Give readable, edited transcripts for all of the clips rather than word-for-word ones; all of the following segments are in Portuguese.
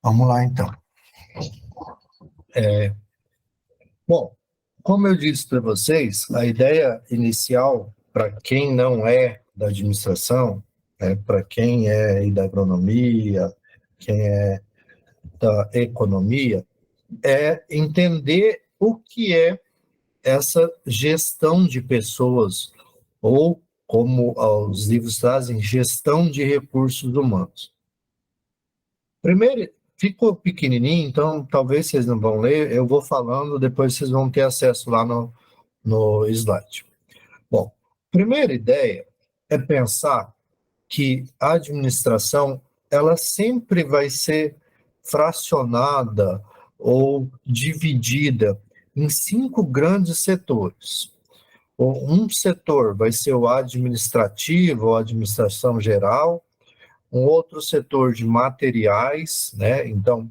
Vamos lá, então. Bom, como eu disse para vocês, a ideia inicial, para quem não é da administração, para quem é da agronomia, quem é da economia, é entender o que é essa gestão de pessoas, ou, como os livros trazem, gestão de recursos humanos. Primeiro, ficou pequenininho, então talvez vocês não vão ler, eu vou falando, depois vocês vão ter acesso lá no slide. Bom, primeira ideia é pensar que a administração ela sempre vai ser fracionada ou dividida em 5 grandes setores. Um setor vai ser o administrativo, ou administração geral, um outro setor de materiais, né? Então,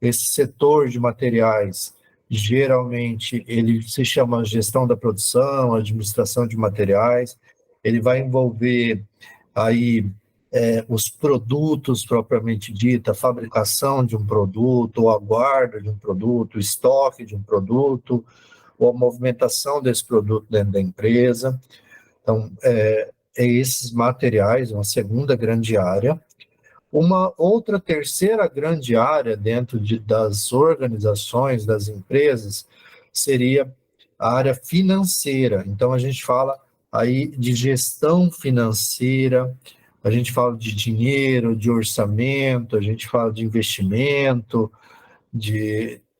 esse setor de materiais, geralmente, ele se chama gestão da produção, administração de materiais, ele vai envolver aí os produtos propriamente dita, a fabricação de um produto, ou a guarda de um produto, o estoque de um produto, ou a movimentação desse produto dentro da empresa. Então, esses materiais, uma segunda grande área. Uma outra terceira grande área dentro das organizações, das empresas, seria a área financeira. Então, a gente fala aí de gestão financeira, a gente fala de dinheiro, de orçamento, a gente fala de investimento,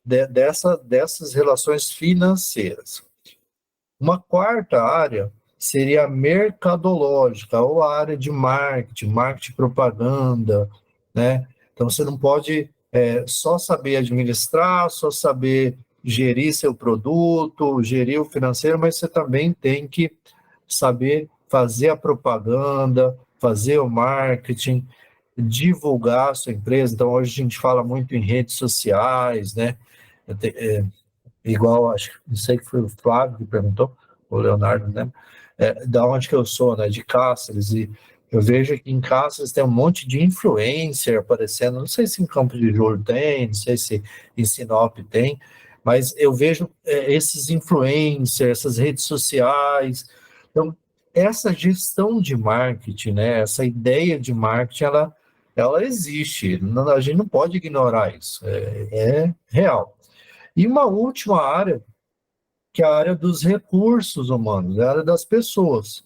dessas relações financeiras. Uma quarta área seria a mercadológica, ou a área de marketing propaganda, né? Então, você não pode só saber administrar, só saber gerir seu produto, gerir o financeiro, mas você também tem que saber fazer a propaganda, fazer o marketing, divulgar a sua empresa. Então, hoje a gente fala muito em redes sociais, né? Igual, acho, não sei que foi o Flávio que perguntou, o Leonardo, né? Da onde que eu sou, né? De Cáceres, e eu vejo que em Cáceres tem um monte de influencer aparecendo, não sei se em Campo de Jordão tem, não sei se em Sinop tem, mas eu vejo esses influencers, essas redes sociais. Então, essa gestão de marketing, né? Essa ideia de marketing, ela existe, a gente não pode ignorar isso, é real. E uma última área, que é a área dos recursos humanos, é a área das pessoas.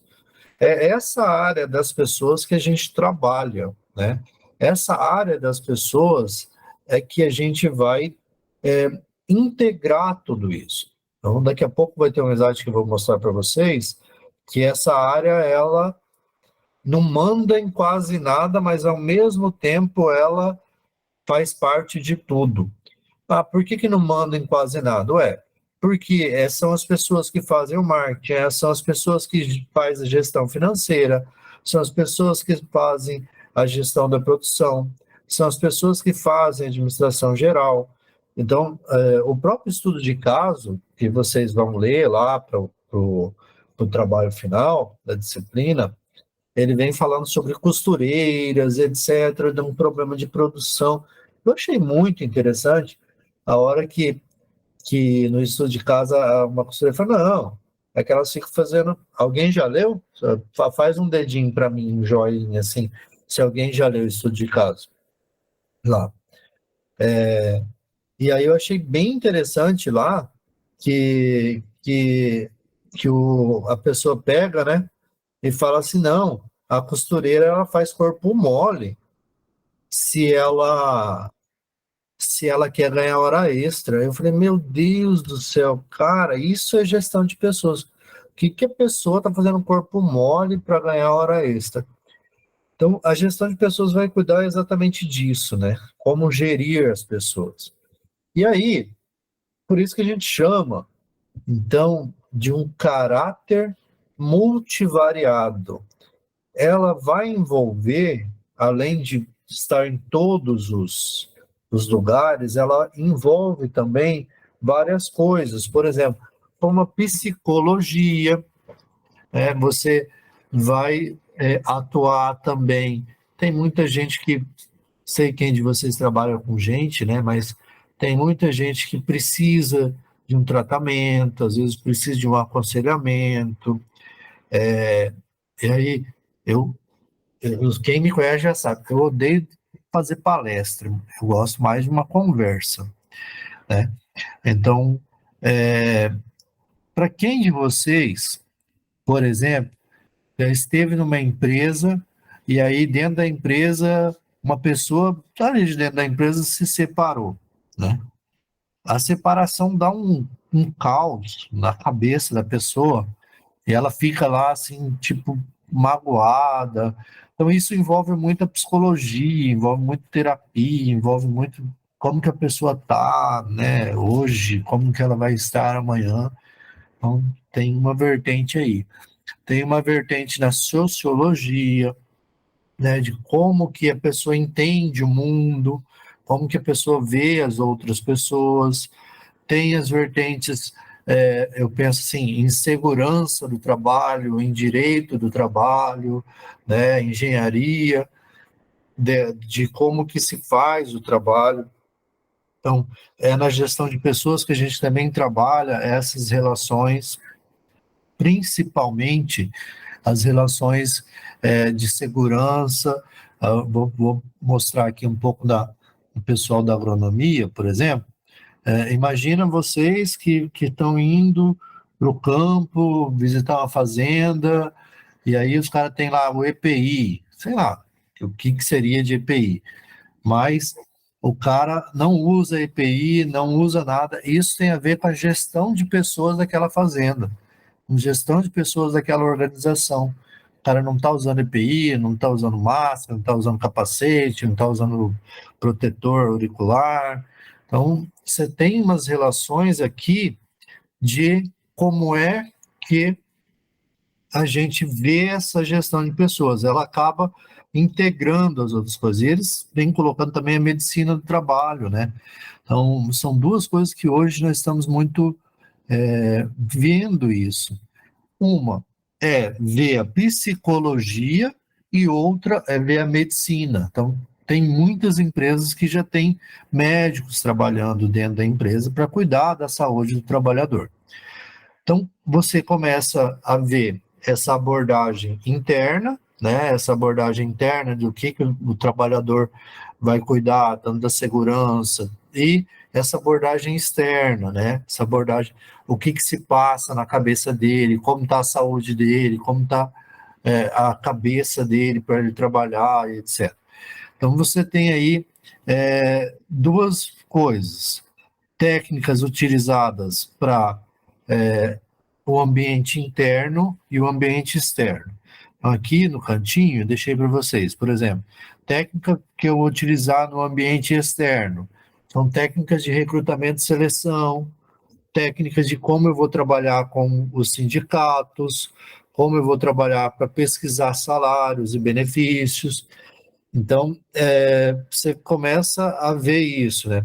É essa área das pessoas que a gente trabalha, né? Essa área das pessoas é que a gente vai integrar tudo isso. Então, daqui a pouco vai ter um slide que eu vou mostrar para vocês, que essa área, ela não manda em quase nada, mas ao mesmo tempo ela faz parte de tudo. Ah, por que não manda em quase nada? Porque são as pessoas que fazem o marketing, são as pessoas que fazem a gestão financeira, são as pessoas que fazem a gestão da produção, são as pessoas que fazem a administração geral. Então, o próprio estudo de caso, que vocês vão ler lá para o trabalho final da disciplina, ele vem falando sobre costureiras, etc., de um problema de produção. Eu achei muito interessante a hora que no estudo de casa uma costureira fala, não, é que elas ficam fazendo... Alguém já leu? Faz um dedinho para mim, um joinha, assim, se alguém já leu o estudo de caso lá. E aí eu achei bem interessante lá que a pessoa pega, né, e fala assim, não, a costureira ela faz corpo mole se ela quer ganhar hora extra. Eu falei, meu Deus do céu, cara, isso é gestão de pessoas. O que a pessoa está fazendo corpo mole para ganhar hora extra? Então, a gestão de pessoas vai cuidar exatamente disso, né? Como gerir as pessoas. E aí, por isso que a gente chama, então, de um caráter multivariado. Ela vai envolver, além de estar em todos os lugares, ela envolve também várias coisas. Por exemplo, como a psicologia, você vai atuar também. Tem muita gente que sei quem de vocês trabalha com gente, né? Mas tem muita gente que precisa de um tratamento, às vezes precisa de um aconselhamento. E aí, eu, quem me conhece já sabe que eu odeio fazer palestra, eu gosto mais de uma conversa, né? Então, para quem de vocês, por exemplo, já esteve numa empresa e aí dentro da empresa uma pessoa ali de dentro da empresa se separou, né? A separação dá um caos na cabeça da pessoa e ela fica lá assim, tipo, magoada. Então isso envolve muita psicologia, envolve muito terapia, envolve muito como que a pessoa tá, né, hoje, como que ela vai estar amanhã. Então tem uma vertente aí. Tem uma vertente na sociologia, né, de como que a pessoa entende o mundo, como que a pessoa vê as outras pessoas. Tem as vertentes, eu penso assim, em segurança do trabalho, em direito do trabalho, né, engenharia, de como que se faz o trabalho. Então, é na gestão de pessoas que a gente também trabalha essas relações, principalmente as relações de segurança. Vou mostrar aqui um pouco do pessoal da agronomia, por exemplo. Imagina vocês que estão indo para o campo, visitar uma fazenda, e aí os caras têm lá o EPI, sei lá, o que seria de EPI, mas o cara não usa EPI, não usa nada, isso tem a ver com a gestão de pessoas daquela fazenda, com gestão de pessoas daquela organização. O cara não está usando EPI, não está usando máscara, não está usando capacete, não está usando protetor auricular. Então, você tem umas relações aqui de como é que a gente vê essa gestão de pessoas. Ela acaba integrando as outras coisas. E eles vêm colocando também a medicina do trabalho, né? Então, são duas coisas que hoje nós estamos muito vendo isso. Uma é ver a psicologia e outra é ver a medicina. Então, tem muitas empresas que já têm médicos trabalhando dentro da empresa para cuidar da saúde do trabalhador. Então, você começa a ver essa abordagem interna, né? Essa abordagem interna do que o trabalhador vai cuidar, tanto da segurança, e essa abordagem externa, né? Essa abordagem, o que se passa na cabeça dele, como está a saúde dele, como está a cabeça dele para ele trabalhar, etc. Então, você tem aí duas coisas: técnicas utilizadas para o ambiente interno e o ambiente externo. Aqui no cantinho, eu deixei para vocês, por exemplo, técnica que eu vou utilizar no ambiente externo. São técnicas de recrutamento e seleção, técnicas de como eu vou trabalhar com os sindicatos, como eu vou trabalhar para pesquisar salários e benefícios. Então, você começa a ver isso, né?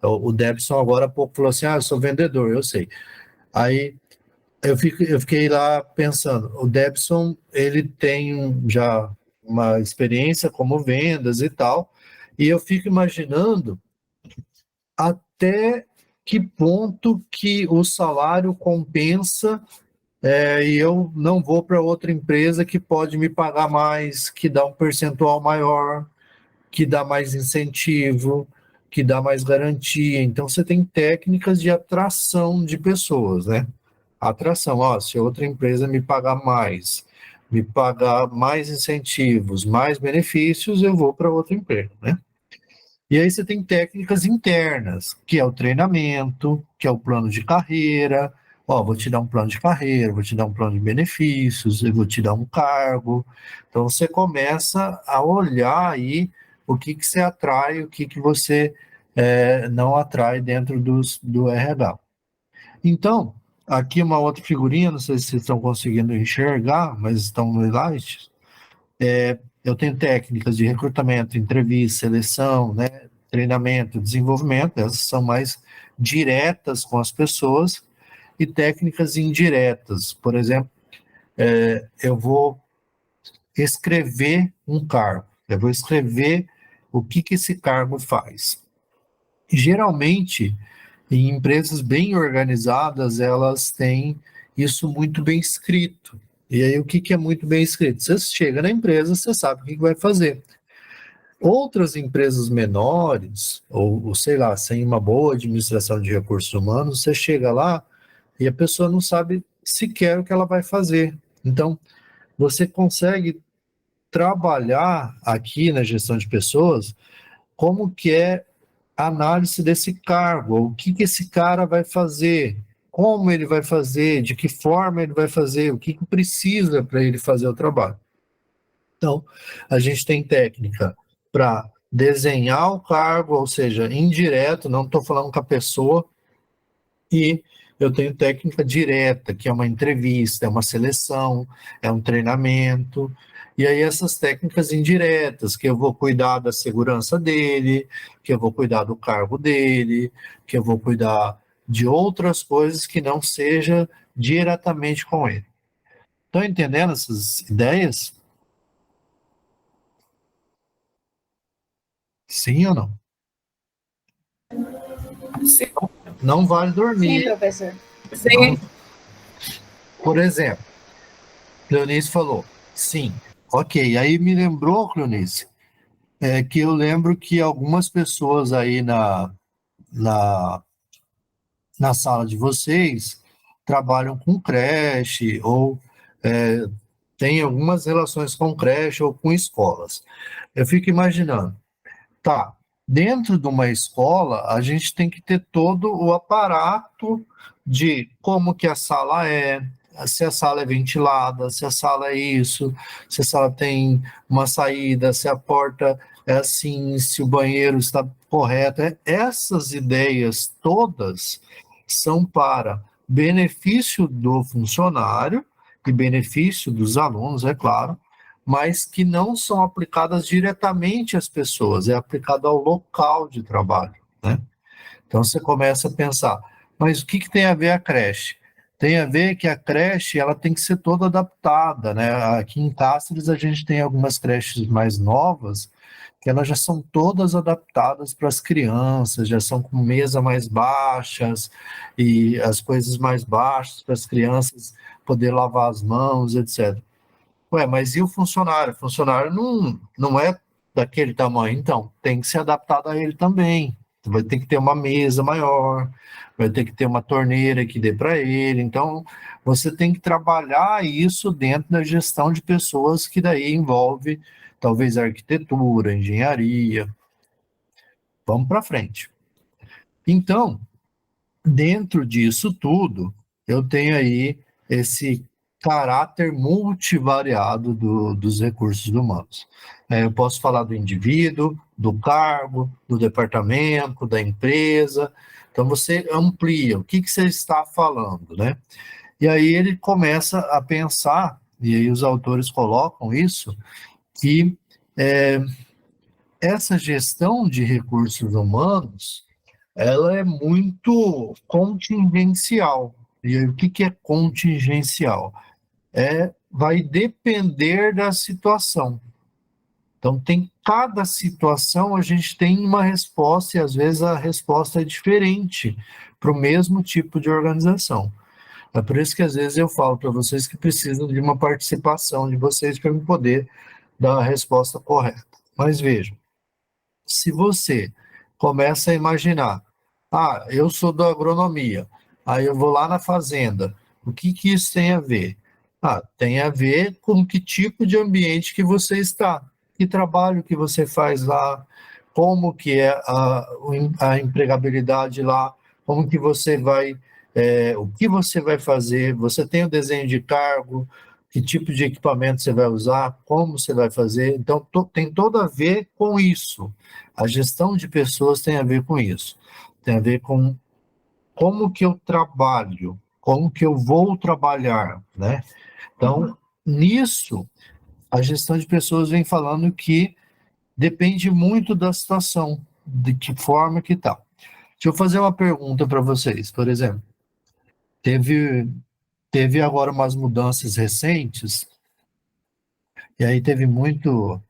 O Debson agora há pouco falou assim, eu sou vendedor, eu sei. Aí eu fiquei lá pensando, o Debson, ele tem já uma experiência como vendas e tal, e eu fico imaginando até que ponto que o salário compensa, e eu não vou para outra empresa que pode me pagar mais, que dá um percentual maior, que dá mais incentivo, que dá mais garantia. Então, você tem técnicas de atração de pessoas, né? Atração, se outra empresa me pagar mais, me pagar mais incentivos, mais benefícios, eu vou para outra empresa, né? E aí você tem técnicas internas, que é o treinamento, que é o plano de carreira. Vou te dar um plano de carreira, vou te dar um plano de benefícios, eu vou te dar um cargo. Então você começa a olhar aí o que você atrai, o que você não atrai dentro do RH. Então, aqui uma outra figurinha, não sei se vocês estão conseguindo enxergar, mas estão no slide. Eu tenho técnicas de recrutamento, entrevista, seleção, né, treinamento, desenvolvimento, essas são mais diretas com as pessoas, e técnicas indiretas. Por exemplo, eu vou escrever um cargo, eu vou escrever o que que esse cargo faz. Geralmente, em empresas bem organizadas, elas têm isso muito bem escrito. E aí, o que que é muito bem escrito? Você chega na empresa, você sabe o que que vai fazer. Outras empresas menores, ou sei lá, sem uma boa administração de recursos humanos, você chega lá e a pessoa não sabe sequer o que ela vai fazer. Então, você consegue trabalhar aqui na gestão de pessoas como que é a análise desse cargo, o que que esse cara vai fazer, como ele vai fazer, de que forma ele vai fazer, o que que precisa para ele fazer o trabalho. Então, a gente tem técnica para desenhar o cargo, ou seja, indireto, não estou falando com a pessoa, e eu tenho técnica direta, que é uma entrevista, é uma seleção, é um treinamento. E aí essas técnicas indiretas, que eu vou cuidar da segurança dele, que eu vou cuidar do cargo dele, que eu vou cuidar de outras coisas que não seja diretamente com ele. Estão entendendo essas ideias? Sim ou não? Sim, Não vale dormir. sim, professor. Não. Sim. Por exemplo, Cleonice falou, sim, ok. Aí me lembrou, Cleonice, que eu lembro que algumas pessoas aí na, na sala de vocês trabalham com creche ou é, têm algumas relações com creche ou com escolas. Eu fico imaginando, tá, dentro de uma escola, a gente tem que ter todo o aparato de como que a sala é, se a sala é ventilada, se a sala é isso, se a sala tem uma saída, se a porta é assim, se o banheiro está correto. Essas ideias todas são para benefício do funcionário e benefício dos alunos, é claro, mas que não são aplicadas diretamente às pessoas, é aplicado ao local de trabalho, né? Então você começa a pensar, mas o que que tem a ver a creche? Tem a ver que a creche ela tem que ser toda adaptada, né? Aqui em Cáceres a gente tem algumas creches mais novas que elas já são todas adaptadas para as crianças, já são com mesa mais baixas e as coisas mais baixas para as crianças poder lavar as mãos, etc. Ué, mas e o funcionário? O funcionário não é daquele tamanho, então tem que ser adaptado a ele também. Vai ter que ter uma mesa maior, vai ter que ter uma torneira que dê para ele. Então, você tem que trabalhar isso dentro da gestão de pessoas, que daí envolve talvez arquitetura, engenharia. Vamos para frente. Então, dentro disso tudo, eu tenho aí esse caráter multivariado dos recursos humanos. Eu posso falar do indivíduo, do cargo, do departamento, da empresa. Então, você amplia o que que você está falando, né? E aí ele começa a pensar, e aí os autores colocam isso, que é, essa gestão de recursos humanos ela é muito contingencial. E aí, o que que é contingencial? Vai depender da situação. Então, tem cada situação, a gente tem uma resposta, e às vezes a resposta é diferente para o mesmo tipo de organização. É por isso que às vezes eu falo para vocês que precisam de uma participação de vocês para eu poder dar a resposta correta. Mas vejam, se você começa a imaginar, eu sou da agronomia, aí eu vou lá na fazenda, o que que isso tem a ver? Tem a ver com que tipo de ambiente que você está, que trabalho que você faz lá, como que é a empregabilidade lá, como que você vai, o que você vai fazer, você tem o desenho de cargo, que tipo de equipamento você vai usar, como você vai fazer, então tem todo a ver com isso. A gestão de pessoas tem a ver com isso. Tem a ver com como que eu trabalho, como que eu vou trabalhar, né? Então, nisso, a gestão de pessoas vem falando que depende muito da situação, de que forma que tá. Deixa eu fazer uma pergunta para vocês, por exemplo. Teve, teve agora umas mudanças recentes, e aí teve muito.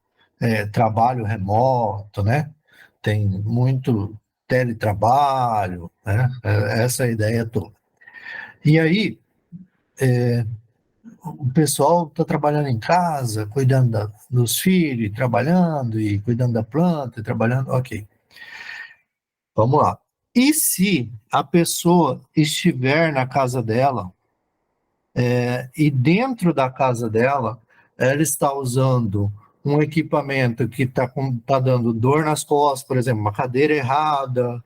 trabalho remoto, né? Tem muito teletrabalho, né? Essa é a ideia toda. E aí, o pessoal está trabalhando em casa, cuidando dos filhos, trabalhando e cuidando da planta, trabalhando, ok. Vamos lá. E se a pessoa estiver na casa dela, e dentro da casa dela, ela está usando um equipamento que tá dando dor nas costas, por exemplo, uma cadeira errada,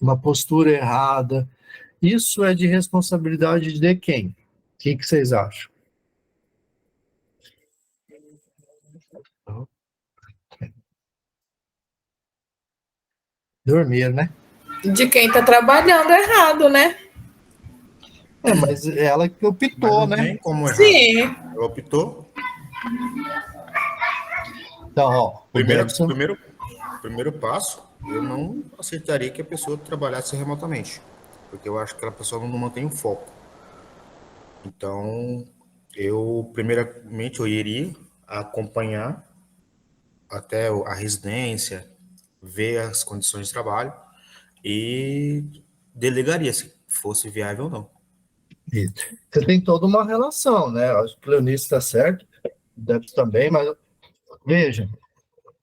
uma postura errada, isso é de responsabilidade de quem? O que vocês acham? Dormir, né? De quem está trabalhando errado, né? Mas ela que Mas optou, não né? tem como errar. Sim. Ela optou. Então, ó, o Primeiro, Debson, primeiro, primeiro passo, eu não aceitaria que a pessoa trabalhasse remotamente, porque eu acho que aquela pessoa não mantém o foco. Então, primeiramente, eu iria acompanhar até a residência, ver as condições de trabalho e delegaria se fosse viável ou não. você tem toda uma relação, né? Acho que o Leonício está certo, o Debson também, mas veja,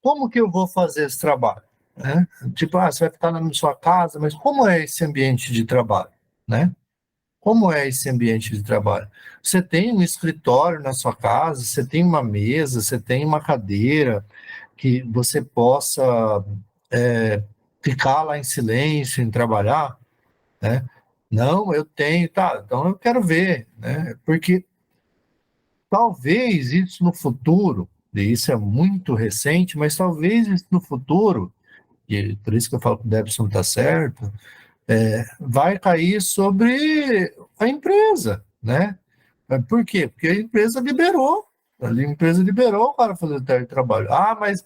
como que eu vou fazer esse trabalho? Né? Tipo, você vai ficar na sua casa, mas como é esse ambiente de trabalho? Né? Como é esse ambiente de trabalho? Você tem um escritório na sua casa, você tem uma mesa, você tem uma cadeira que você possa é, ficar lá em silêncio, em trabalhar, né? Não, eu tenho, tá, então eu quero ver, né? Porque talvez isso no futuro, e isso é muito recente, mas talvez isso no futuro, e por isso que eu falo que o Debson está certo, vai cair sobre a empresa, né? Por quê? Porque a empresa liberou. A empresa liberou o cara fazer teletrabalho. Ah, mas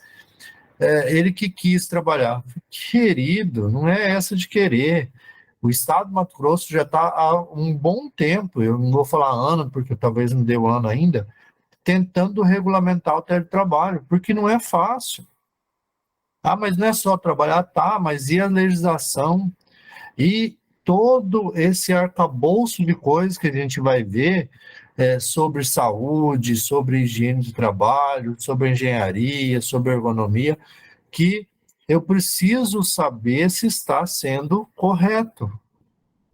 ele que quis trabalhar. Querido, não é essa de querer. O Estado do Mato Grosso já está há um bom tempo, eu não vou falar ano, porque talvez não deu ano ainda, tentando regulamentar o teletrabalho, porque não é fácil. Ah, mas não é só trabalhar, tá, mas e a legislação? E todo esse arcabouço de coisas que a gente vai ver sobre saúde, sobre higiene de trabalho, sobre engenharia, sobre ergonomia, que eu preciso saber se está sendo correto,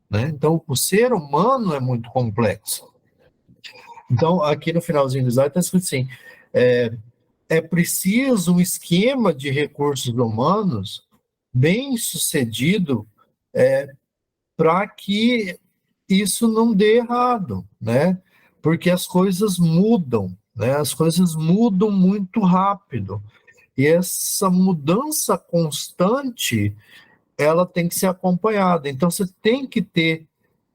né? Então, o ser humano é muito complexo. Então, aqui no finalzinho do slide está escrito assim, é preciso um esquema de recursos humanos bem sucedido para que isso não dê errado, né? Porque as coisas mudam, né? As coisas mudam muito rápido. E essa mudança constante, ela tem que ser acompanhada. Então, você tem que ter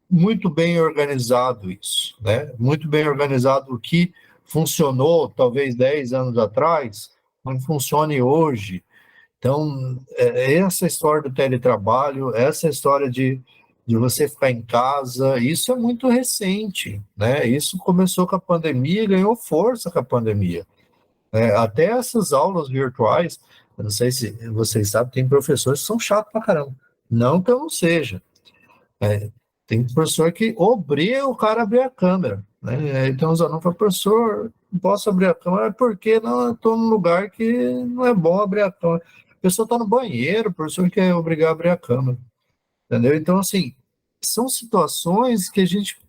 muito bem organizado isso, né? Muito bem organizado o que funcionou talvez 10 anos atrás, não funcione hoje. Então, essa história do teletrabalho, essa história de você ficar em casa, isso é muito recente, né? Isso começou com a pandemia e ganhou força com a pandemia. Até essas aulas virtuais, eu não sei se vocês sabem, tem professores que são chatos pra caramba. Não que eu não seja. Tem professor que obriga o cara a abrir a câmera, né? Então os alunos falam, professor, não posso abrir a câmera, porque não, eu estou num lugar que não é bom abrir a câmera. A pessoa está no banheiro, o professor quer obrigar a abrir a câmera, entendeu? Então, assim, são situações que a gente...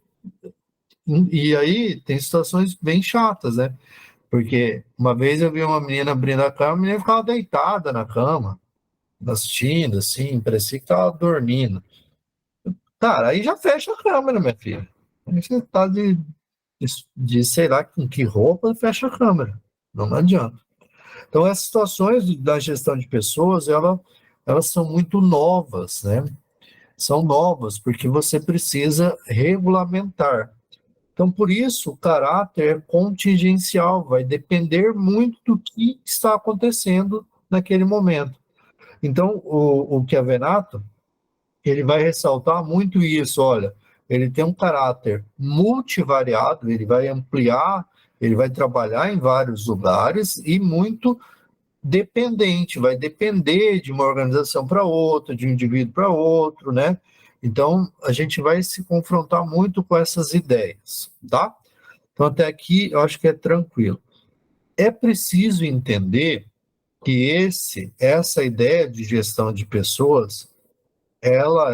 E aí tem situações bem chatas, né? Porque uma vez eu vi uma menina abrindo a câmera, a menina ficava deitada na cama, assistindo, assim, parecia que estava dormindo. Cara, aí já fecha a câmera, minha filha. Aí você tá de sei lá com que roupa, fecha a câmera. Não adianta. Então, essas situações da gestão de pessoas, elas são muito novas, né? São novas, porque você precisa regulamentar. Então, por isso, o caráter é contingencial, vai depender muito do que está acontecendo naquele momento. Então, o Chiavenato, ele vai ressaltar muito isso, olha, ele tem um caráter multivariado, ele vai ampliar Ele vai trabalhar em vários lugares e muito dependente, vai depender de uma organização para outra, de um indivíduo para outro, né? Então, a gente vai se confrontar muito com essas ideias, tá? Então, até aqui, eu acho que é tranquilo. É preciso entender que essa ideia de gestão de pessoas, ela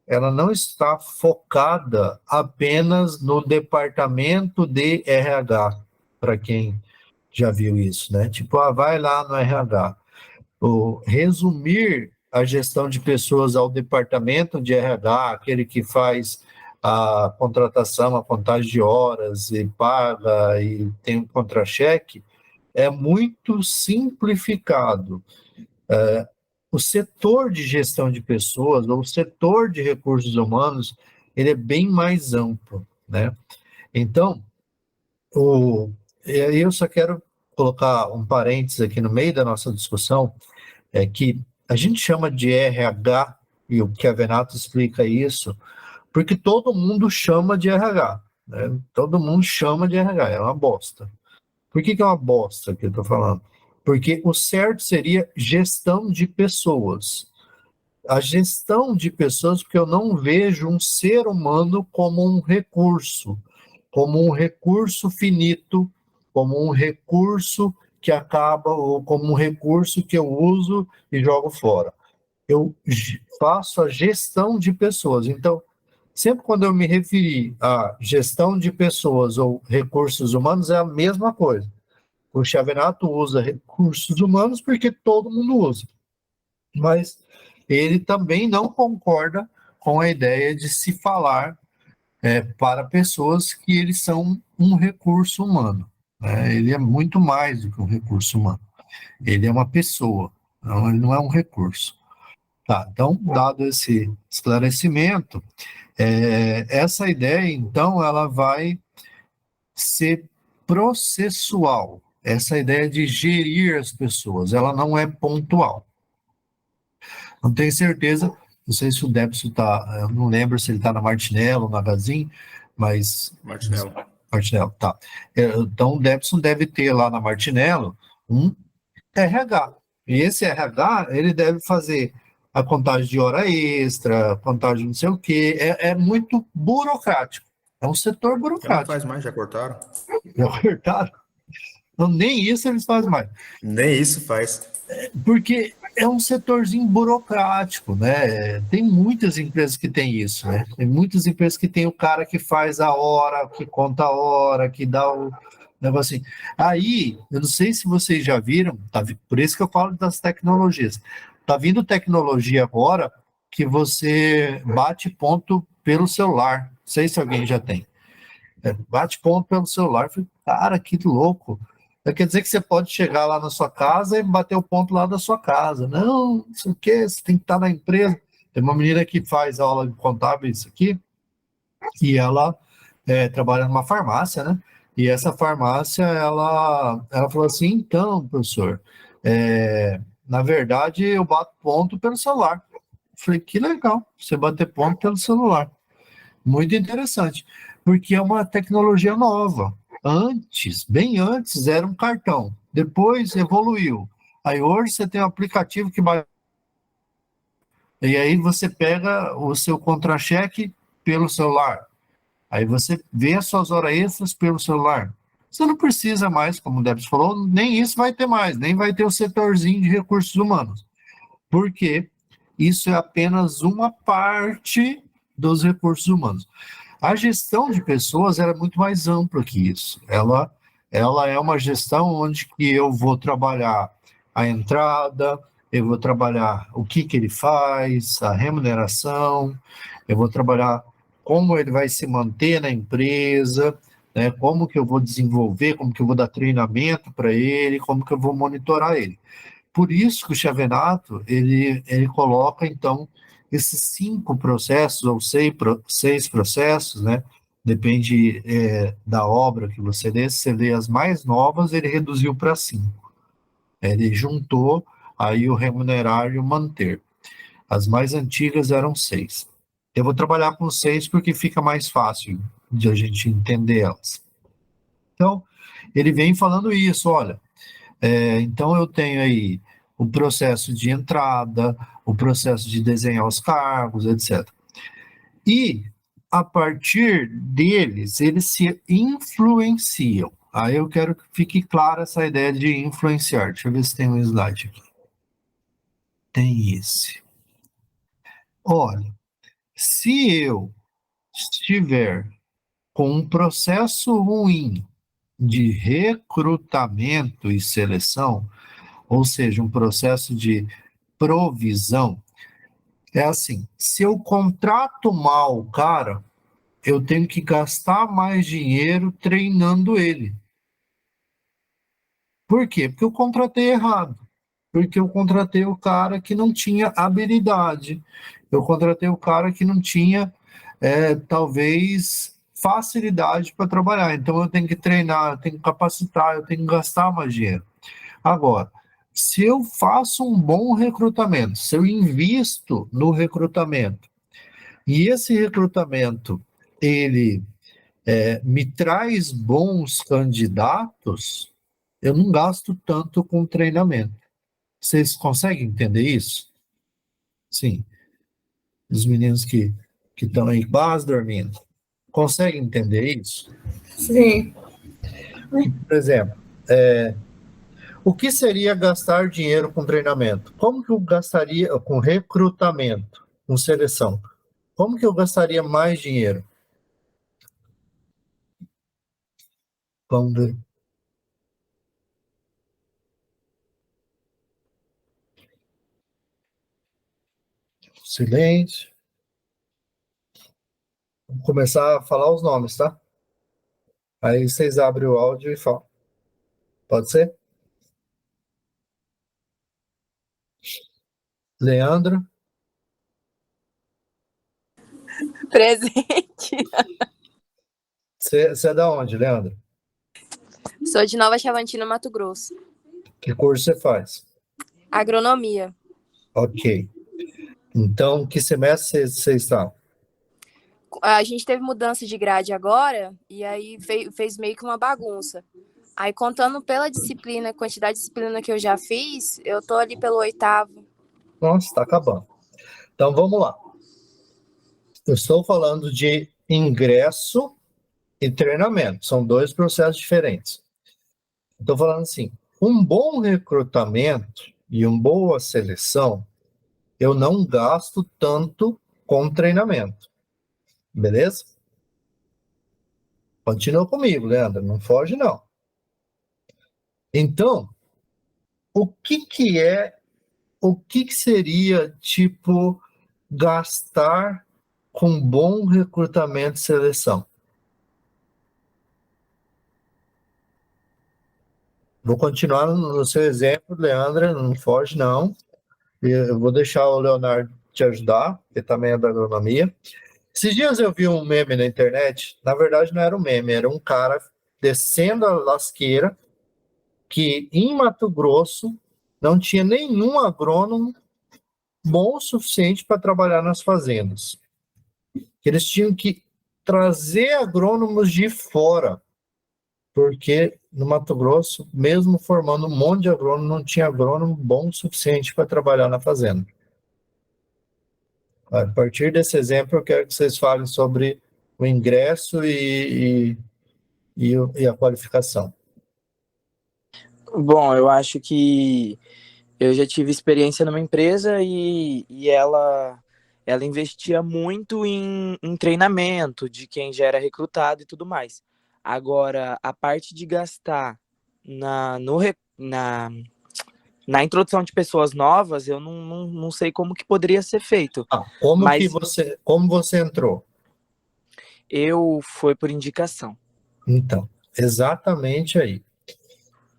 ela não está focada apenas no departamento de RH, para quem já viu isso, né? Tipo, vai lá no RH. Resumir a gestão de pessoas ao departamento de RH, aquele que faz a contratação, a contagem de horas e paga e tem um contra-cheque, é muito simplificado. O setor de gestão de pessoas, ou o setor de recursos humanos, ele é bem mais amplo, né? Então, eu só quero colocar um parênteses aqui no meio da nossa discussão, é que a gente chama de RH, e o que a Venato explica isso, porque todo mundo chama de RH, né? Todo mundo chama de RH, é uma bosta. Por que é uma bosta que eu estou falando? Porque o certo seria gestão de pessoas. A gestão de pessoas, porque eu não vejo um ser humano como um recurso finito, como um recurso que acaba, ou como um recurso que eu uso e jogo fora. Eu faço a gestão de pessoas. Então, sempre quando eu me referi a gestão de pessoas ou recursos humanos, é a mesma coisa. O Xavenato usa recursos humanos porque todo mundo usa, mas ele também não concorda com a ideia de se falar para pessoas que eles são um recurso humano, né? Ele é muito mais do que um recurso humano. Ele é uma pessoa, não, ele não é um recurso. Tá, então, dado esse esclarecimento, essa ideia, então, ela vai ser processual. Essa ideia de gerir as pessoas, ela não é pontual. Não tenho certeza, não sei se o Debson está, eu não lembro se ele está na Martinello ou na Gazin, mas... Martinello. Martinello, tá. Então, o Debson deve ter lá na Martinello um RH. E esse RH, ele deve fazer a contagem de hora extra, contagem de não sei o quê. É muito burocrático. É um setor Já não burocrático. faz mais, já cortaram? Já cortaram? Então, nem isso eles fazem mais. Nem isso faz. Porque é um setorzinho burocrático, né? Tem muitas empresas que têm isso, né? Tem muitas empresas que tem o cara que faz a hora, que conta a hora, que dá o negócio assim. Aí, eu não sei se vocês já viram, tá? Por isso que eu falo das tecnologias. Tá vindo tecnologia agora que você bate ponto pelo celular. Não sei se alguém já tem. Bate ponto pelo celular. Eu falei, cara, que louco. Quer dizer que você pode chegar lá na sua casa e bater o ponto lá da sua casa. Não, não sei o quê, você tem que estar na empresa. Tem uma menina que faz aula de contábil, isso aqui, e ela trabalha numa farmácia, né? E essa farmácia, ela falou assim, então, professor, na verdade, eu bato ponto pelo celular. Eu falei, que legal, você bater ponto pelo celular. Muito interessante, porque é uma tecnologia nova. Antes, bem antes, era um cartão. Depois evoluiu. Aí hoje você tem um aplicativo que vai. E aí você pega o seu contra-cheque pelo celular. Aí você vê as suas horas extras pelo celular. Você não precisa mais, como o Debs falou, nem isso vai ter mais, nem vai ter o setorzinho de recursos humanos. Porque isso é apenas uma parte dos recursos humanos. A gestão de pessoas era muito mais ampla que isso. Ela é uma gestão onde que eu vou trabalhar a entrada, eu vou trabalhar o que ele faz, a remuneração, eu vou trabalhar como ele vai se manter na empresa, né, como que eu vou desenvolver, como que eu vou dar treinamento para ele, como que eu vou monitorar ele. Por isso que o Xavenato, ele coloca, então, esses 5 processos, ou 6 processos, né? Depende da obra que você lê. Se você lê as mais novas, ele reduziu para 5. Ele juntou aí o remunerar e o manter. As mais antigas eram 6. Eu vou trabalhar com 6 porque fica mais fácil de a gente entender elas. Então, ele vem falando isso, olha, então eu tenho aí o processo de entrada, o processo de desenhar os cargos, etc. E, a partir deles, eles se influenciam. Aí eu quero que fique clara essa ideia de influenciar. Deixa eu ver se tem um slide aqui. Tem esse. Olha, se eu estiver com um processo ruim de recrutamento e seleção, ou seja, um processo de provisão, é assim, se eu contrato mal o cara, eu tenho que gastar mais dinheiro treinando ele. Por quê? Porque eu contratei errado. Porque eu contratei o cara que não tinha habilidade. Eu contratei o cara que não tinha, talvez, facilidade para trabalhar. Então eu tenho que treinar, eu tenho que capacitar, eu tenho que gastar mais dinheiro. Agora, se eu faço um bom recrutamento, se eu invisto no recrutamento, e esse recrutamento, ele me traz bons candidatos, eu não gasto tanto com treinamento. Vocês conseguem entender isso? Sim. Os meninos que estão aí quase dormindo. Conseguem entender isso? Sim. Por exemplo, o que seria gastar dinheiro com treinamento? Como que eu gastaria com recrutamento, com seleção? Como que eu gastaria mais dinheiro? Vamos ver. Silêncio. Vou começar a falar os nomes, tá? Aí vocês abrem o áudio e falam. Pode ser? Leandro, Presente. você é da onde, Leandro? Sou de Nova Chavantina, Mato Grosso. Que curso você faz? Agronomia. Ok. Então, que semestre você está? A gente teve mudança de grade agora e aí fez meio que uma bagunça. Aí, contando pela disciplina, quantidade de disciplina que eu já fiz, eu tô ali pelo 8º. Nossa, está acabando. Então, vamos lá. Eu estou falando de ingresso e treinamento. São dois processos diferentes. Estou falando assim, um bom recrutamento e uma boa seleção, eu não gasto tanto com treinamento. Beleza? Continua comigo, Leandro. Não foge, não. Então, o que seria, tipo, gastar com bom recrutamento e seleção? Vou continuar no seu exemplo, Leandra, não foge, não. Eu vou deixar o Leonardo te ajudar, que também é da agronomia. Esses dias eu vi um meme na internet, na verdade não era um meme, era um cara descendo a lasqueira, que em Mato Grosso não tinha nenhum agrônomo bom o suficiente para trabalhar nas fazendas. Eles tinham que trazer agrônomos de fora, porque no Mato Grosso, mesmo formando um monte de agrônomo, não tinha agrônomo bom o suficiente para trabalhar na fazenda. A partir desse exemplo, eu quero que vocês falem sobre o ingresso e a qualificação. Bom, eu acho que eu já tive experiência numa empresa e ela investia muito em treinamento de quem já era recrutado e tudo mais. Agora, a parte de gastar na, no, re- na introdução de pessoas novas, eu não sei como que poderia ser feito. Mas Como você entrou? eu fui por indicação. Então, exatamente aí.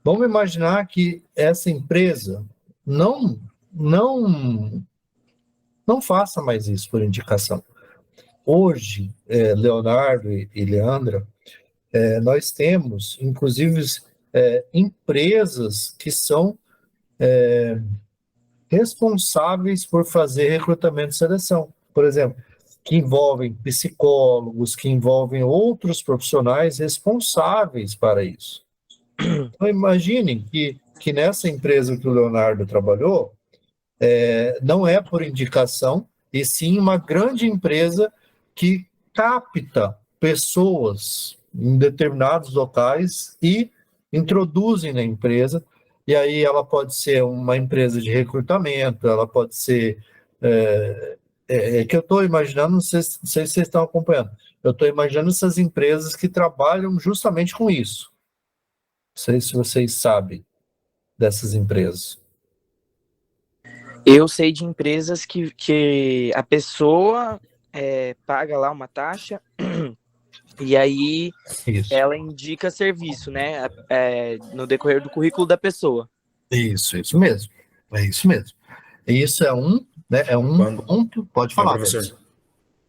Vamos imaginar que essa empresa não não faça mais isso por indicação. Hoje, Leonardo e Leandra, nós temos, inclusive, empresas que são responsáveis por fazer recrutamento e seleção. Por exemplo, que envolvem psicólogos, que envolvem outros profissionais responsáveis para isso. Então, imaginem que nessa empresa que o Leonardo trabalhou, não é por indicação, e sim uma grande empresa que capta pessoas em determinados locais e introduzem na empresa, e aí ela pode ser uma empresa de recrutamento, ela pode ser... que eu estou imaginando, não sei se vocês estão acompanhando, eu estou imaginando essas empresas que trabalham justamente com isso. Não sei se vocês sabem dessas empresas. Eu sei de empresas que a pessoa paga lá uma taxa e aí Isso. ela indica serviço, né? No decorrer do currículo da pessoa. Isso mesmo. É isso mesmo. Isso é um, né, ponto. Pode falar, professor, Denis.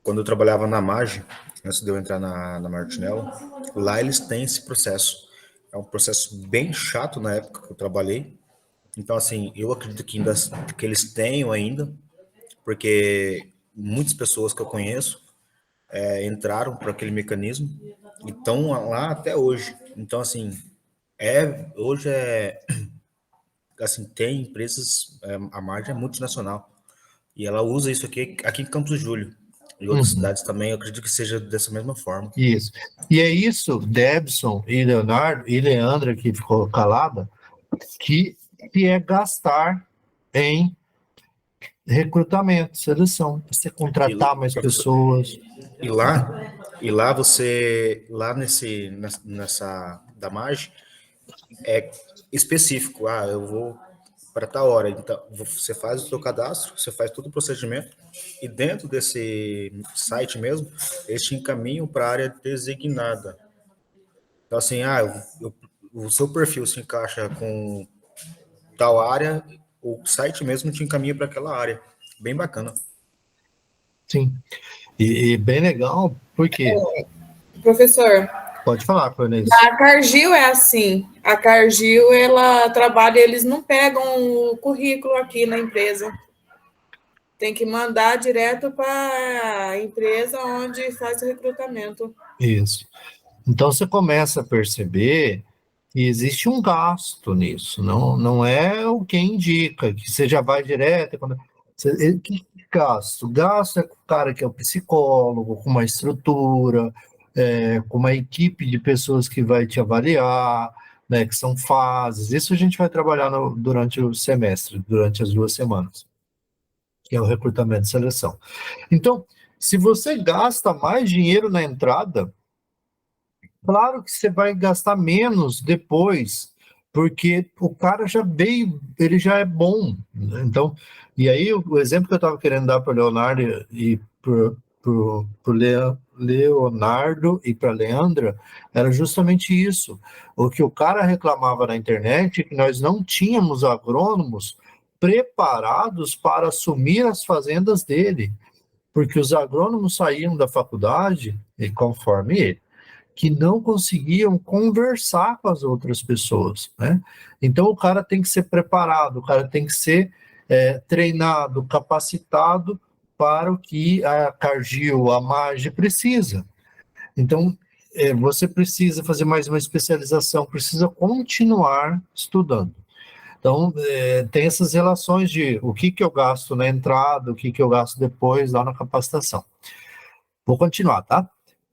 quando eu trabalhava na Mage, antes de eu entrar na Martinello, lá eles têm esse processo. É um processo bem chato na época que eu trabalhei. Então, assim, eu acredito que eles tenham ainda, porque muitas pessoas que eu conheço entraram para aquele mecanismo e estão lá até hoje. Então, assim, hoje assim, tem empresas, a Margem é multinacional, e ela usa isso aqui em Campos do Júlio. E outras cidades também, eu acredito que seja dessa mesma forma. Isso. E é isso, Debson e Leonardo e Leandra, que ficou calada, que é gastar em recrutamento, seleção, você contratar mais pessoas. E lá você, nessa da Mage, é específico. Ah, eu vou para tal hora. Então, você faz o seu cadastro, você faz todo o procedimento, e dentro desse site mesmo, eles te encaminham para a área designada. Então, assim, o seu perfil se encaixa com tal área, o site mesmo te encaminha para aquela área. Bem bacana. Sim. E bem legal, porque... Professor, Pode falar, Cornelius. a Cargill é assim. A Cargill, ela trabalha, eles não pegam o currículo aqui na empresa. Tem que mandar direto para a empresa onde faz o recrutamento. Isso. Então você começa a perceber que existe um gasto nisso, não é o que indica, que você já vai direto. Que gasto? Gasto é com o cara que é o psicólogo, com uma estrutura, com uma equipe de pessoas que vai te avaliar, né, que são fases. Isso a gente vai trabalhar durante o semestre, durante as 2 semanas, que é o recrutamento e seleção. Então, se você gasta mais dinheiro na entrada, claro que você vai gastar menos depois, porque o cara já veio, ele já é bom, né? Então, e aí o exemplo que eu estava querendo dar para o Leonardo e para o Leonardo e para a Leandra era justamente isso. O que o cara reclamava na internet é que nós não tínhamos agrônomos preparados para assumir as fazendas dele, porque os agrônomos saíam da faculdade, e conforme ele, que não conseguiam conversar com as outras pessoas, né? Então o cara tem que ser preparado, o cara tem que ser treinado, capacitado para o que a Cargill, a Mage precisa. Então você precisa fazer mais uma especialização, precisa continuar estudando. Então tem essas relações de o que eu gasto na entrada, o que eu gasto depois lá na capacitação. Vou continuar, tá?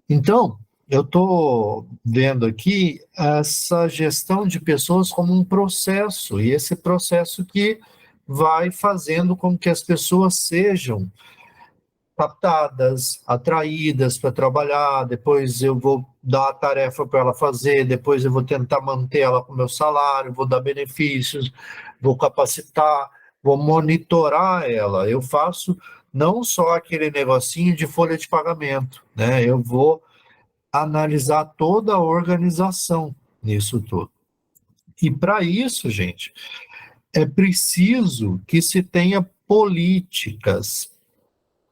Então, eu estou vendo aqui essa gestão de pessoas como um processo, e esse processo que vai fazendo com que as pessoas sejam captadas, atraídas para trabalhar, depois eu vou dar a tarefa para ela fazer, depois eu vou tentar manter ela com o meu salário, vou dar benefícios, vou capacitar, vou monitorar ela. Eu faço não só aquele negocinho de folha de pagamento, né? Eu vou analisar toda a organização nisso tudo. E para isso, gente, é preciso que se tenha políticas,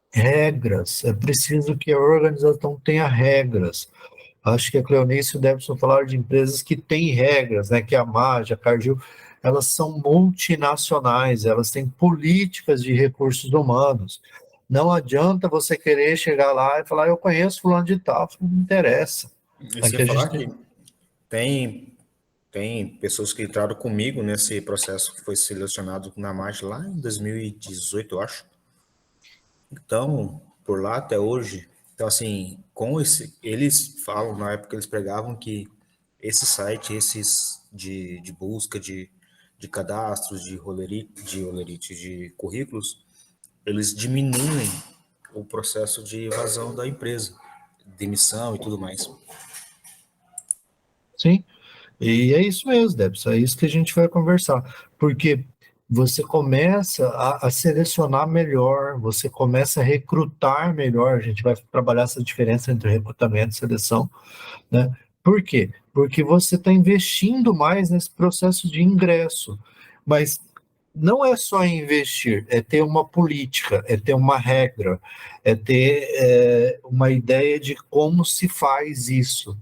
regras, é preciso que a organização tenha regras. Acho que a Cleonice e o Debson falaram de empresas que têm regras, né? Que a Mage, a Cargill, elas são multinacionais, elas têm políticas de recursos humanos. Não adianta você querer chegar lá e falar, eu conheço fulano de tal, não interessa. E sem falar que tem Tem pessoas que entraram comigo nesse processo que foi selecionado na MAG lá em 2018, eu acho. Então, por lá até hoje, então assim, eles falam, na época eles pregavam que esse site, esses de busca de cadastros, de currículos, eles diminuem o processo de evasão da empresa, demissão e tudo mais. Sim, e é isso mesmo, Debs, é isso que a gente vai conversar, porque você começa a selecionar melhor, você começa a recrutar melhor, a gente vai trabalhar essa diferença entre recrutamento e seleção, né? Por quê? Porque você está investindo mais nesse processo de ingresso, mas não é só investir, é ter uma política, é ter uma regra, é ter uma ideia de como se faz isso.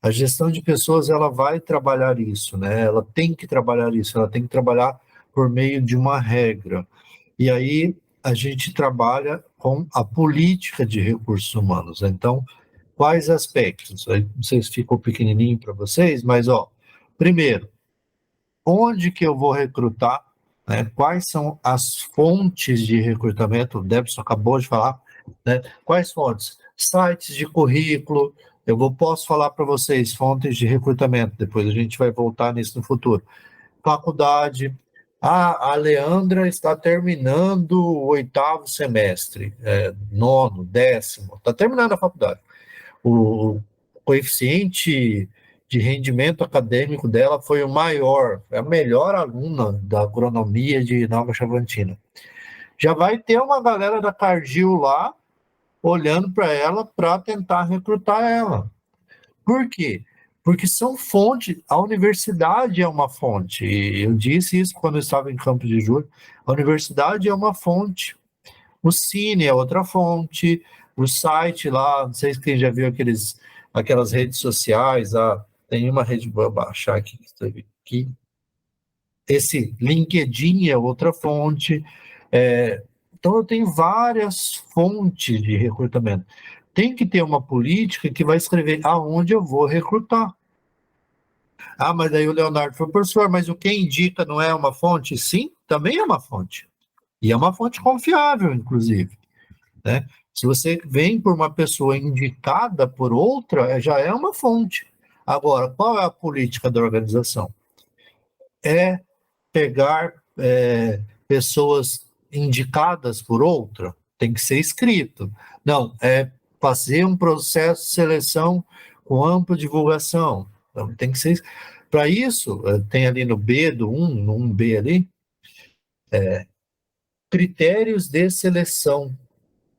A gestão de pessoas, ela vai trabalhar isso, né? Ela tem que trabalhar isso, ela tem que trabalhar por meio de uma regra. E aí a gente trabalha com a política de recursos humanos. Então, quais aspectos? Não sei se ficou pequenininho para vocês, mas, ó, primeiro, onde que eu vou recrutar, né? Quais são as fontes de recrutamento? O Debson acabou de falar, né? Quais fontes? Sites de currículo, posso falar para vocês fontes de recrutamento, depois a gente vai voltar nisso no futuro. Faculdade, a Leandra está terminando o 8º semestre, nono, 10º, está terminando a faculdade. O coeficiente de rendimento acadêmico dela foi o maior, é a melhor aluna da agronomia de Nova Chavantina. Já vai ter uma galera da Cargill lá olhando para ela para tentar recrutar ela. Por quê? Porque são fontes, a universidade é uma fonte, e eu disse isso quando eu estava em Campos de Júlio, a universidade é uma fonte, o Cine é outra fonte, o site lá, não sei se quem já viu aquelas redes sociais, tem uma rede, vou baixar aqui, esse LinkedIn é outra fonte, então eu tenho várias fontes de recrutamento. Tem que ter uma política que vai escrever aonde eu vou recrutar. Ah, mas aí o Leonardo falou, professor, mas o que indica não é uma fonte? Sim, também é uma fonte. E é uma fonte confiável, inclusive, né? Se você vem por uma pessoa indicada por outra, já é uma fonte. Agora, qual é a política da organização? É pegar pessoas indicadas por outra? Tem que ser escrito. Não, é fazer um processo de seleção com ampla divulgação. Então, tem que ser. Para isso, tem ali no B do 1, no 1B ali, critérios de seleção.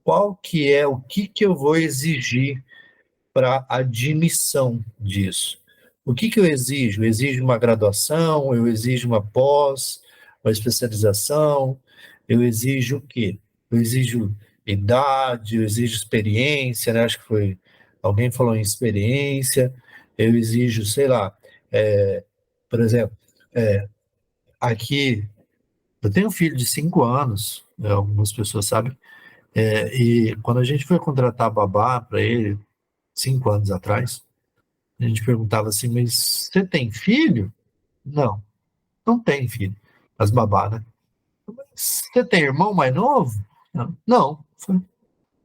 Qual que é, o que eu vou exigir para admissão disso? O que eu exijo? Eu exijo uma graduação, eu exijo uma pós, uma especialização, eu exijo o quê? Eu exijo idade, eu exijo experiência, né? Acho que foi, alguém falou em experiência, eu exijo, sei lá, por exemplo, aqui, eu tenho um filho de 5 anos, né, algumas pessoas sabem, e quando a gente foi contratar babá para ele, 5 anos atrás, a gente perguntava assim, mas você tem filho? Não, não tem filho. As babá, né? Você tem irmão mais novo? Não. Não.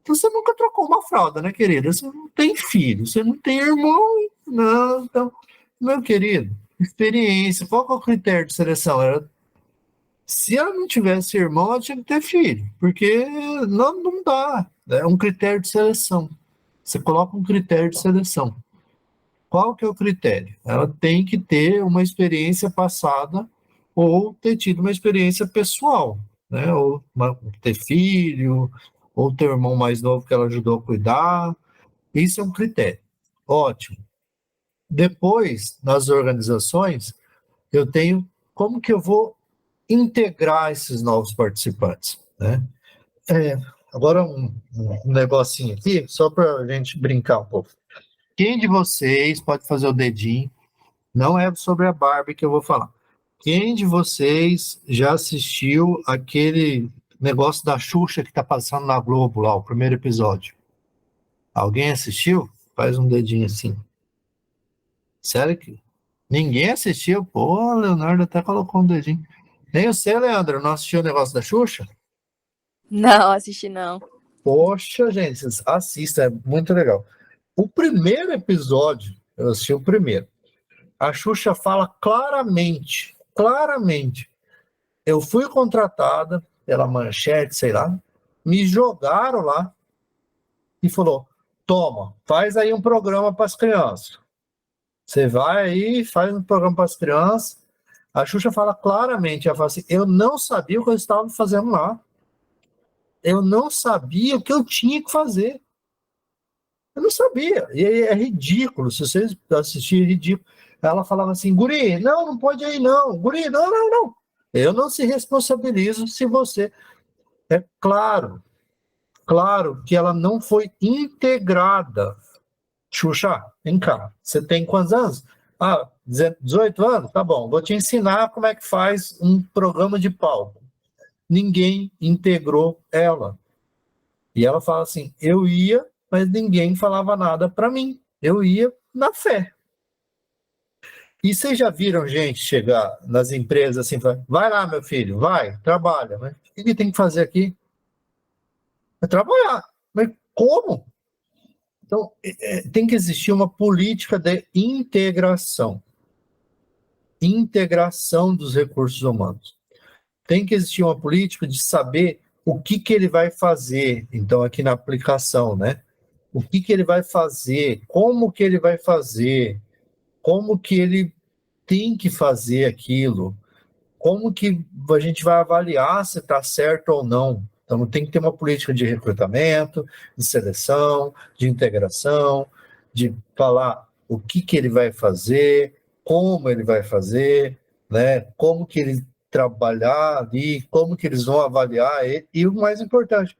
Então você nunca trocou uma fralda, né, querida? Você não tem filho, você não tem irmão? Não. Então, meu querido, experiência. Qual que é o critério de seleção? Se ela não tivesse irmão, ela tinha que ter filho, porque não dá. É um critério de seleção. Você coloca um critério de seleção. Qual que é o critério? Ela tem que ter uma experiência passada ou ter tido uma experiência pessoal, né? Ou ter filho, ou ter um irmão mais novo que ela ajudou a cuidar. Isso é um critério. Ótimo. Depois, nas organizações, eu tenho como que eu vou integrar esses novos participantes, né? Agora um negocinho aqui, só para a gente brincar um pouco. Quem de vocês pode fazer o dedinho? Não é sobre a Barbie que eu vou falar. Quem de vocês já assistiu aquele negócio da Xuxa que tá passando na Globo lá, o primeiro episódio? Alguém assistiu? Faz um dedinho assim. Sério que Ninguém assistiu. Pô, o Leonardo até colocou um dedinho. Nem você, Leandro, não assistiu o negócio da Xuxa? Não, assisti não. Poxa, gente, vocês assistam, é muito legal. O primeiro episódio, eu assisti o primeiro. A Xuxa fala claramente. Eu fui contratada pela Manchete, sei lá, me jogaram lá e falou: toma, faz aí um programa para as crianças. Você vai aí, faz um programa para as crianças. A Xuxa fala claramente, ela fala assim, eu não sabia o que eu estava fazendo lá. Eu não sabia o que eu tinha que fazer. Eu não sabia. E é ridículo. Se vocês assistirem, é ridículo. Ela falava assim, guri, não pode ir não. Guri, não. Eu não se responsabilizo se você... É claro que ela não foi integrada. Xuxa, vem cá. Você tem quantos anos? 18 anos? Tá bom. Vou te ensinar como é que faz um programa de palco. Ninguém integrou ela. E ela fala assim, eu ia, mas ninguém falava nada para mim. Eu ia na fé. E vocês já viram gente chegar nas empresas assim, vai lá, meu filho, vai, trabalha. Mas o que tem que fazer aqui? É trabalhar. Mas como? Então, tem que existir uma política de integração dos recursos humanos. Tem que existir uma política de saber o que ele vai fazer, então, aqui na aplicação, né? O que ele vai fazer, como que ele vai fazer, como que ele tem que fazer aquilo, como que a gente vai avaliar se está certo ou não. Então, tem que ter uma política de recrutamento, de seleção, de integração, de falar o que ele vai fazer, como ele vai fazer, né? Como que ele trabalhar ali, como que eles vão avaliar ele, e o mais importante,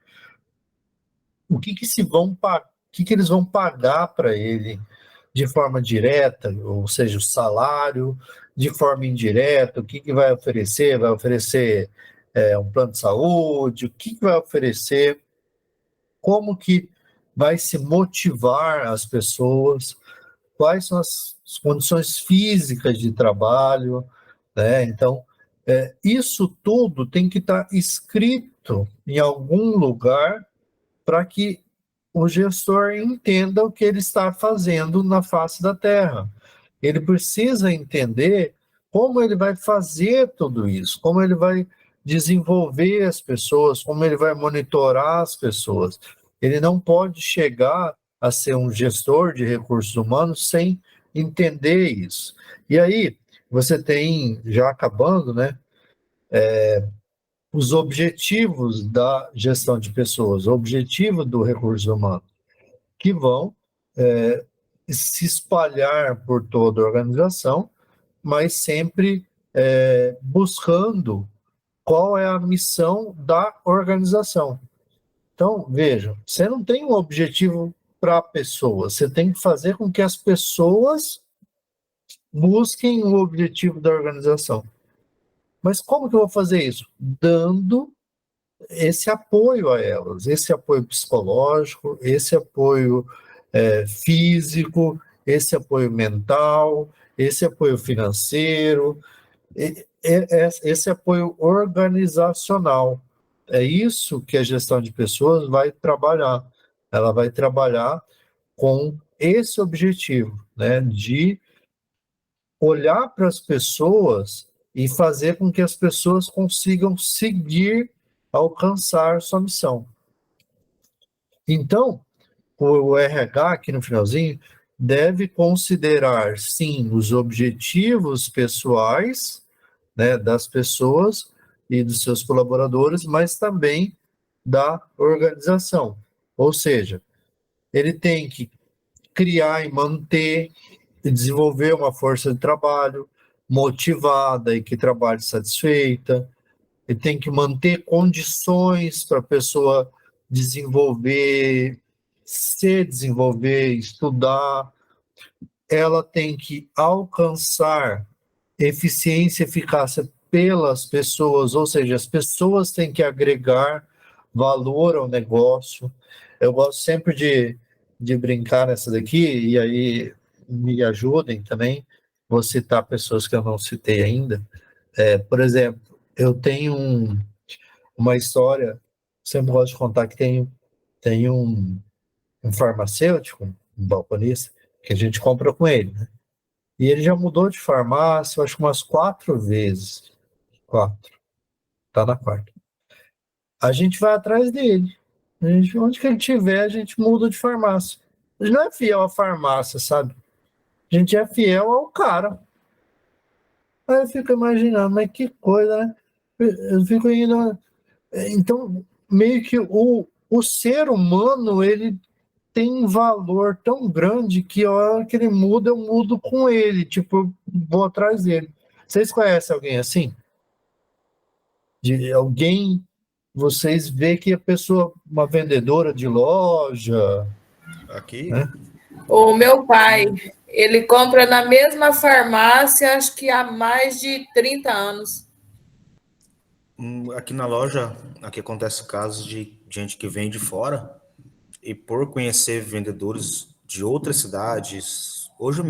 o que que eles vão pagar para ele de forma direta, ou seja, o salário, de forma indireta, o que vai oferecer? Vai oferecer um plano de saúde? O que vai oferecer? Como que vai se motivar as pessoas? Quais são as condições físicas de trabalho? Né? Então, isso tudo tem que estar escrito em algum lugar para que o gestor entenda o que ele está fazendo na face da Terra. Ele precisa entender como ele vai fazer tudo isso, como ele vai desenvolver as pessoas, como ele vai monitorar as pessoas. Ele não pode chegar a ser um gestor de recursos humanos sem entender isso. E aí, você tem, já acabando, né, os objetivos da gestão de pessoas, o objetivo do recurso humano, que vão se espalhar por toda a organização, mas sempre buscando qual é a missão da organização. Então, vejam, você não tem um objetivo para a pessoa, você tem que fazer com que as pessoas busquem o objetivo da organização. Mas como que eu vou fazer isso? Dando esse apoio a elas, esse apoio psicológico, esse apoio físico, esse apoio mental, esse apoio financeiro, esse apoio organizacional. É isso que a gestão de pessoas vai trabalhar. Ela vai trabalhar com esse objetivo, né, de olhar para as pessoas e fazer com que as pessoas consigam seguir, alcançar sua missão. Então, o RH, aqui no finalzinho, deve considerar, sim, os objetivos pessoais, né, das pessoas e dos seus colaboradores, mas também da organização. Ou seja, ele tem que criar e manter e desenvolver uma força de trabalho motivada e que trabalhe satisfeita. Ele tem que manter condições para a pessoa desenvolver, se desenvolver, estudar. Ela tem que alcançar eficiência e eficácia pelas pessoas, ou seja, as pessoas têm que agregar valor ao negócio. Eu gosto sempre de brincar nessa daqui, e aí me ajudem também. vou citar pessoas que eu não citei ainda. Por exemplo, eu tenho uma história, sempre gosto de contar que tem um farmacêutico, um balconista, que a gente compra com ele, né? E ele já mudou de farmácia, eu acho que umas 4 vezes. 4, tá na quarta. A gente vai atrás dele. Onde que ele tiver, a gente muda de farmácia. A gente não é fiel à farmácia, sabe? A gente é fiel ao cara. Aí eu fico imaginando, mas que coisa, né? Eu fico indo. Então, meio que o ser humano, ele tem um valor tão grande que a hora que ele muda, eu mudo com ele. Tipo, eu vou atrás dele. Vocês conhecem alguém assim? De alguém, vocês vê que a pessoa, uma vendedora de loja, Aqui, né? O meu pai, ele compra na mesma farmácia, acho que há mais de 30 anos. aqui na loja, aqui acontece casos de gente que vem de fora e por conhecer vendedores de outras cidades, hoje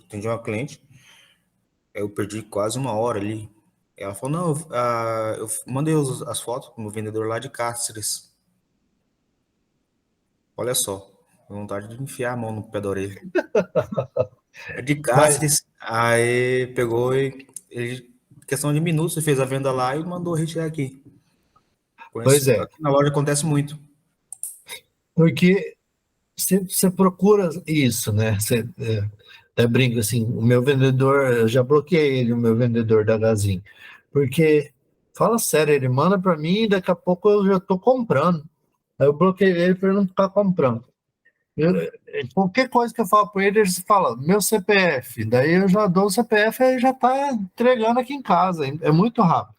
tem uma cliente, eu perdi quase uma hora ali. Ela falou, não, eu mandei as fotos no vendedor lá de Cáceres. Olha só, vontade de enfiar a mão no pé da orelha. É de Mas, Cáceres, aí pegou e ele, questão de minutos, ele fez a venda lá e mandou retirar aqui. pois é, Aqui na loja acontece muito. porque você procura isso, né? Você até brinca assim, o meu vendedor, eu já bloqueei ele, o meu vendedor da Gazin, porque, fala sério, ele manda para mim e daqui a pouco eu já estou comprando. Aí eu bloqueei ele para ele não ficar comprando. Qualquer coisa que eu falo para ele, eles falam, meu CPF. Daí eu já dou o CPF e já tá entregando aqui em casa. É muito rápido.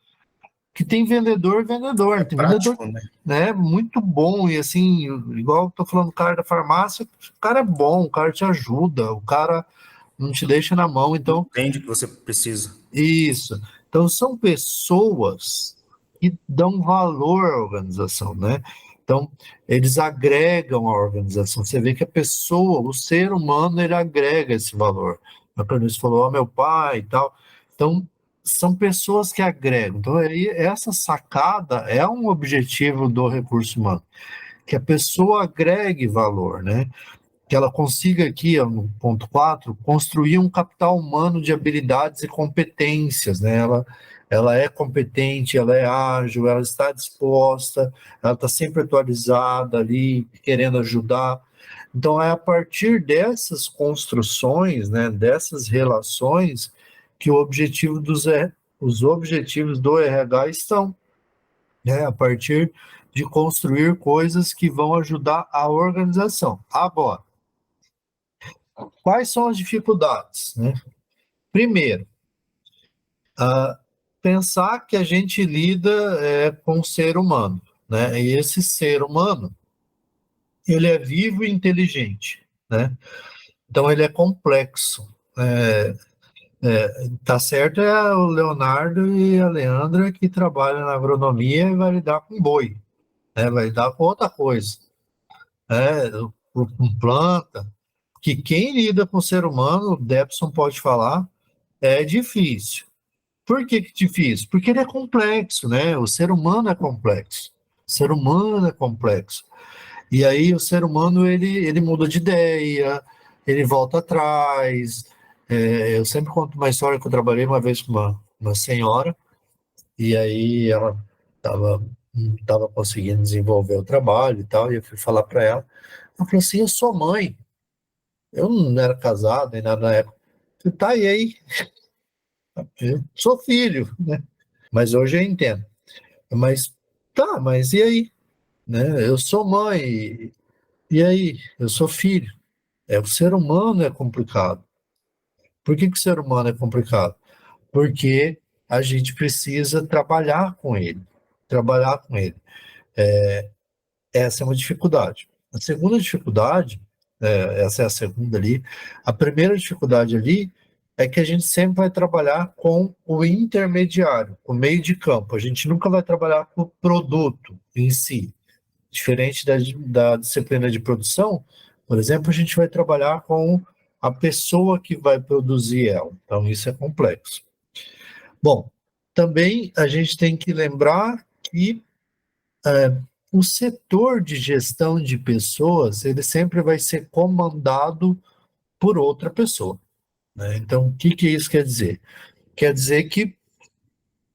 Que tem vendedor e vendedor. Tem vendedor, Prático, né? né, muito bom. E assim, igual eu tô falando do cara da farmácia, o cara é bom, o cara te ajuda, o cara não te deixa na mão. Então, Entende o que você precisa. isso. Então, são pessoas que dão valor à organização, né? Então, eles agregam a organização. Você vê que a pessoa, o ser humano, ele agrega esse valor. A Clarice falou, ó, meu pai e tal. Então, são pessoas que agregam. Então, aí, essa sacada é um objetivo do recurso humano, que a pessoa agregue valor, né? Que ela consiga aqui, ó, no ponto 4, construir um capital humano de habilidades e competências, né? Ela é competente, ela é ágil, ela está disposta, ela está sempre atualizada ali, querendo ajudar. Então, é a partir dessas construções, né, dessas relações, que os objetivos do RH estão, né? A partir de construir coisas que vão ajudar a organização. Agora, quais são as dificuldades, né? Primeiro, pensar que a gente lida com o ser humano, né? E esse ser humano, ele é vivo e inteligente, né? Então ele é complexo. Tá certo, é o Leonardo e a Leandra que trabalham na agronomia e vai lidar com boi, né? Vai lidar com outra coisa, né? Com planta. Que quem lida com o ser humano, o Debson pode falar, é difícil. Por que difícil? Porque ele é complexo, né? O ser humano é complexo. O ser humano é complexo. E aí o ser humano, ele muda de ideia, ele volta atrás. Eu sempre conto uma história que eu trabalhei uma vez com uma senhora, e aí ela não estava conseguindo desenvolver o trabalho e tal, e eu fui falar para ela. Ela falou assim, eu sou mãe. Eu não era casado nem nada na época. Eu falei, tá, e aí? Eu sou filho, né? Mas hoje eu entendo. Mas tá, mas e aí? Né? Eu sou mãe, e aí? Eu sou filho. O ser humano é complicado. Por que o ser humano é complicado? Porque a gente precisa trabalhar com ele. Trabalhar com ele. Essa é uma dificuldade. A segunda dificuldade, essa é a segunda ali, a primeira dificuldade ali é que a gente sempre vai trabalhar com o intermediário, o meio de campo. A gente nunca vai trabalhar com o produto em si. Diferente da disciplina de produção, por exemplo, a gente vai trabalhar com a pessoa que vai produzir ela. Então, isso é complexo. Bom, também a gente tem que lembrar que o setor de gestão de pessoas, ele sempre vai ser comandado por outra pessoa, né? Então, o que isso quer dizer? Quer dizer que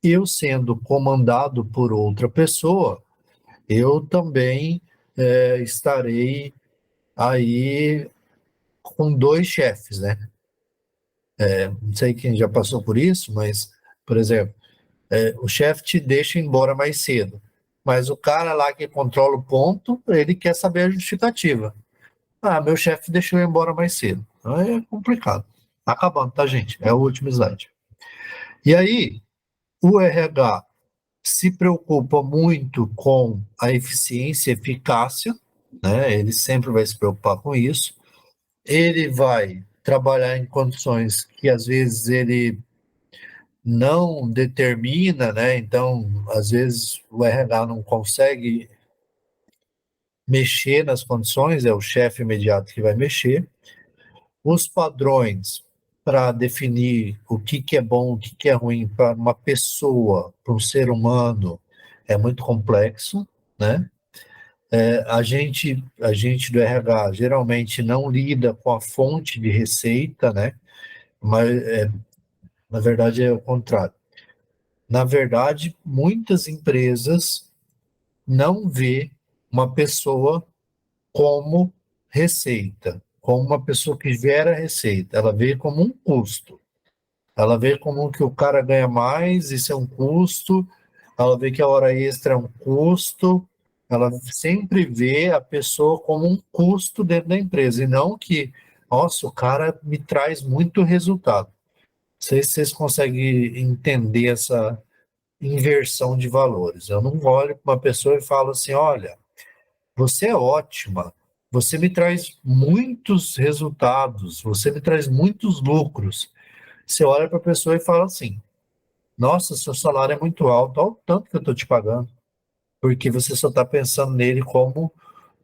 eu sendo comandado por outra pessoa, eu também estarei aí com dois chefes, né? Não sei quem já passou por isso, mas, por exemplo, o chefe te deixa embora mais cedo, mas o cara lá que controla o ponto, ele quer saber a justificativa. Ah, meu chefe deixou eu embora mais cedo. Então é complicado. Tá acabando, tá, gente? É o último slide. E aí, o RH se preocupa muito com a eficiência e eficácia, né? Ele sempre vai se preocupar com isso. Ele vai trabalhar em condições que às vezes ele não determina, né? Então, às vezes o RH não consegue mexer nas condições, é o chefe imediato que vai mexer. Os padrões para definir o que é bom, o que é ruim para uma pessoa, para um ser humano, é muito complexo, né? A gente do RH geralmente não lida com a fonte de receita, né? Mas, na verdade, é o contrário. Na verdade, muitas empresas não vê uma pessoa como receita, como uma pessoa que gera receita. Ela vê como um custo. Ela vê como que o cara ganha mais, isso é um custo. Ela vê que a hora extra é um custo. Ela sempre vê a pessoa como um custo dentro da empresa, e não que, nossa, o cara me traz muito resultado. Não sei se vocês conseguem entender essa inversão de valores. Eu não olho para uma pessoa e falo assim: olha, você é ótima, você me traz muitos resultados, você me traz muitos lucros. Você olha para a pessoa e fala assim: nossa, seu salário é muito alto, olha o tanto que eu estou te pagando, porque você só está pensando nele como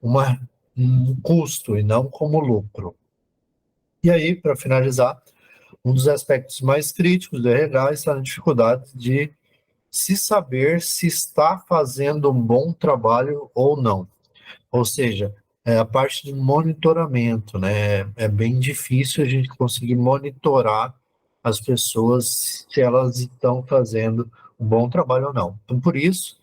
uma, um custo e não como lucro. E aí, para finalizar, um dos aspectos mais críticos do RH está na dificuldade de se saber se está fazendo um bom trabalho ou não. Ou seja, a parte de monitoramento, né? É bem difícil a gente conseguir monitorar as pessoas se elas estão fazendo um bom trabalho ou não. Então, por isso,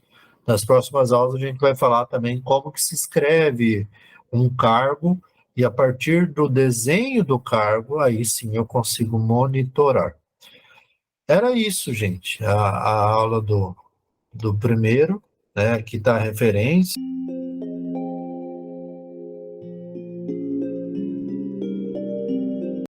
nas próximas aulas a gente vai falar também como que se escreve um cargo, e a partir do desenho do cargo, aí sim eu consigo monitorar. Era isso, gente, a aula do primeiro, né? Aqui está a referência.